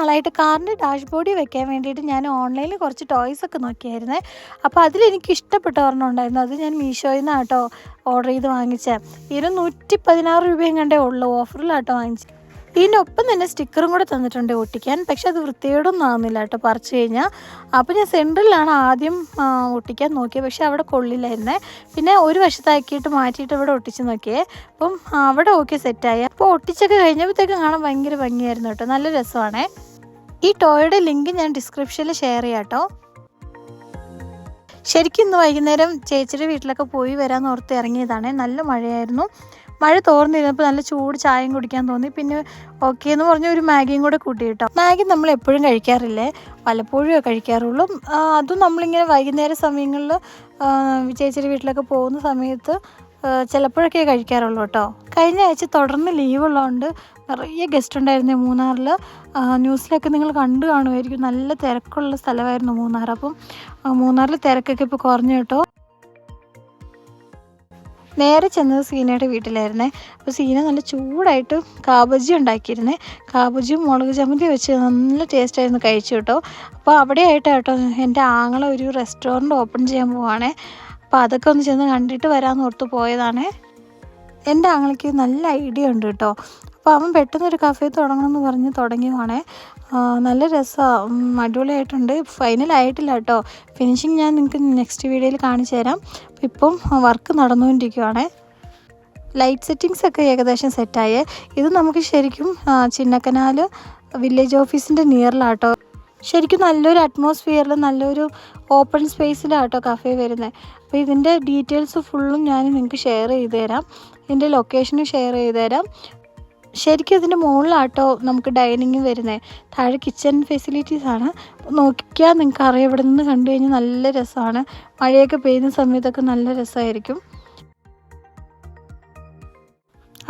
നാളായിട്ട് കാറിൻ്റെ ഡാഷ്ബോർഡിൽ വെക്കാൻ വേണ്ടിയിട്ട് ഞാൻ ഓൺലൈനിൽ കുറച്ച് ടോയ്സൊക്കെ നോക്കിയായിരുന്നേ. അപ്പോൾ അതിലെനിക്ക് ഇഷ്ടപ്പെട്ട ഒരെണ്ണം ഉണ്ടായിരുന്നു. അത് ഞാൻ മീഷോയിൽ നിന്നാണ് കേട്ടോ ഓർഡർ ചെയ്ത് വാങ്ങിച്ചത്. 116 രൂപയും കണ്ടേ ഉള്ളൂ, ഓഫറിലാട്ടോ വാങ്ങിച്ചത്. ഇതിനൊപ്പം തന്നെ സ്റ്റിക്കറും കൂടെ തന്നിട്ടുണ്ട് ഒട്ടിക്കാൻ. പക്ഷെ അത് വൃത്തിയോടൊന്നും ആകുന്നില്ല കേട്ടോ പറിച്ചു കഴിഞ്ഞാൽ. അപ്പോൾ ഞാൻ സെൻറ്ററിലാണ് ആദ്യം ഒട്ടിക്കാൻ നോക്കിയത്, പക്ഷെ അവിടെ കൊള്ളില്ലായിരുന്നേ. പിന്നെ ഒരു വശത്താക്കിയിട്ട് മാറ്റിയിട്ട് ഇവിടെ ഒട്ടിച്ച് നോക്കിയേ. അപ്പം അവിടെ ഓക്കെ സെറ്റായി. അപ്പോൾ ഒട്ടിച്ചൊക്കെ കഴിഞ്ഞപ്പോഴത്തേക്കും കാണാൻ ഭയങ്കര ഭംഗിയായിരുന്നു കേട്ടോ, നല്ല രസമാണേ. ഈ ടോയുടെ ലിങ്ക് ഞാൻ ഡിസ്ക്രിപ്ഷനിൽ ഷെയർ ചെയ്യാം കേട്ടോ. ശരിക്കും ഇന്ന് വൈകുന്നേരം ചേച്ചിയുടെ വീട്ടിലൊക്കെ പോയി വരാമെന്ന് ഓർത്ത് ഇറങ്ങിയതാണ്. നല്ല മഴയായിരുന്നു. മഴ തോർന്നിരുന്നപ്പോൾ നല്ല ചൂട് ചായയും കുടിക്കാൻ തോന്നി. പിന്നെ ഓക്കെ എന്ന് പറഞ്ഞ ഒരു മാഗിയും കൂടെ കൂട്ടി കേട്ടോ. മാഗി നമ്മൾ എപ്പോഴും കഴിക്കാറില്ലേ, വല്ലപ്പോഴും കഴിക്കാറുള്ളൂ. അതും നമ്മളിങ്ങനെ വൈകുന്നേര സമയങ്ങളിൽ ചേച്ചിയുടെ വീട്ടിലൊക്കെ പോകുന്ന സമയത്ത് ചിലപ്പോഴൊക്കെ കഴിക്കാറുള്ളൂ കേട്ടോ. കഴിഞ്ഞ ആഴ്ച തുടർന്ന് ലീവുള്ളതുകൊണ്ട് നിറയെ ഗസ്റ്റ് ഉണ്ടായിരുന്നു മൂന്നാറിൽ. ന്യൂസിലൊക്കെ നിങ്ങൾ കണ്ടു കാണുമായിരിക്കും, നല്ല തിരക്കുള്ള സ്ഥലമായിരുന്നു മൂന്നാർ. അപ്പം മൂന്നാറിൽ തിരക്കൊക്കെ ഇപ്പോൾ കുറഞ്ഞു കേട്ടോ. നേരെ ചെന്നത് സീനയുടെ വീട്ടിലായിരുന്നേ. അപ്പോൾ സീന നല്ല ചൂടായിട്ട് കാബജി ഉണ്ടാക്കിയിരുന്നേ. കാബജിയും മുളക് ചമ്മന്തി വെച്ച് നല്ല ടേസ്റ്റായിരുന്നു, കഴിച്ചു കേട്ടോ. അപ്പോൾ അവിടെ ആയിട്ട് കേട്ടോ എൻ്റെ ആങ്ങളെ ഒരു റെസ്റ്റോറൻറ്റ് ഓപ്പൺ ചെയ്യാൻ പോവാണേ. അപ്പോൾ അതൊക്കെ ഒന്ന് ചെന്ന് കണ്ടിട്ട് വരാമെന്ന് ഓർത്ത് പോയതാണേ. എൻ്റെ ആങ്ങളയ്ക്ക് നല്ല ഐഡിയ ഉണ്ട് കേട്ടോ. അപ്പോൾ അവൻ പെട്ടെന്നൊരു കഫേ തുടങ്ങണമെന്ന് പറഞ്ഞ് തുടങ്ങിയതാണേ. നല്ല രസമാണ്, അടിപൊളിയായിട്ടുണ്ട്. ഫൈനലായിട്ടില്ല കേട്ടോ, ഫിനിഷിങ് ഞാൻ നിങ്ങൾക്ക് നെക്സ്റ്റ് വീഡിയോയിൽ കാണിച്ചു തരാം. അപ്പോൾ ഇപ്പം വർക്ക് നടന്നുകൊണ്ടിരിക്കുകയാണേ. ലൈറ്റ് സെറ്റിങ്സൊക്കെ ഏകദേശം സെറ്റായേ. ഇത് നമുക്ക് ശരിക്കും ചിന്നക്കനാൽ വില്ലേജ് ഓഫീസിൻ്റെ നിയറിലാട്ടോ. ശരിക്കും നല്ലൊരു അറ്റ്മോസ്ഫിയറിൽ നല്ലൊരു ഓപ്പൺ സ്പേസിലാട്ടോ കഫേ വരുന്നത്. അപ്പോൾ ഇതിൻ്റെ ഡീറ്റെയിൽസ് ഫുള്ളും ഞാൻ നിങ്ങൾക്ക് ഷെയർ ചെയ്ത് തരാം, ഇതിൻ്റെ ലൊക്കേഷനും ഷെയർ ചെയ്ത് തരാം. ശരിക്കും ഇതിൻ്റെ മുകളിലാട്ടോ നമുക്ക് ഡൈനിങ് വരുന്നത്. താഴെ കിച്ചൺ ഫെസിലിറ്റീസാണ്. നോക്കിയാൽ നിങ്ങൾക്ക് അറിയാം, ഇവിടെ നിന്ന് കണ്ടു കഴിഞ്ഞാൽ നല്ല രസമാണ്. മഴയൊക്കെ പെയ്യുന്ന സമയത്തൊക്കെ നല്ല രസമായിരിക്കും.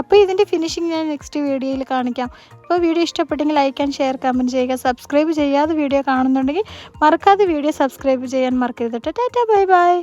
അപ്പോൾ ഇതിൻ്റെ ഫിനിഷിങ് ഞാൻ നെക്സ്റ്റ് വീഡിയോയിൽ കാണിക്കാം. അപ്പോൾ വീഡിയോ ഇഷ്ടപ്പെട്ടെങ്കിൽ ലൈക്ക് ആൻഡ് ഷെയർ കമൻറ്റ് ചെയ്യുക. സബ്സ്ക്രൈബ് ചെയ്യാതെ വീഡിയോ കാണുന്നുണ്ടെങ്കിൽ മറക്കാതെ വീഡിയോ സബ്സ്ക്രൈബ് ചെയ്യാൻ മറക്കരുത്. Tata bye bye.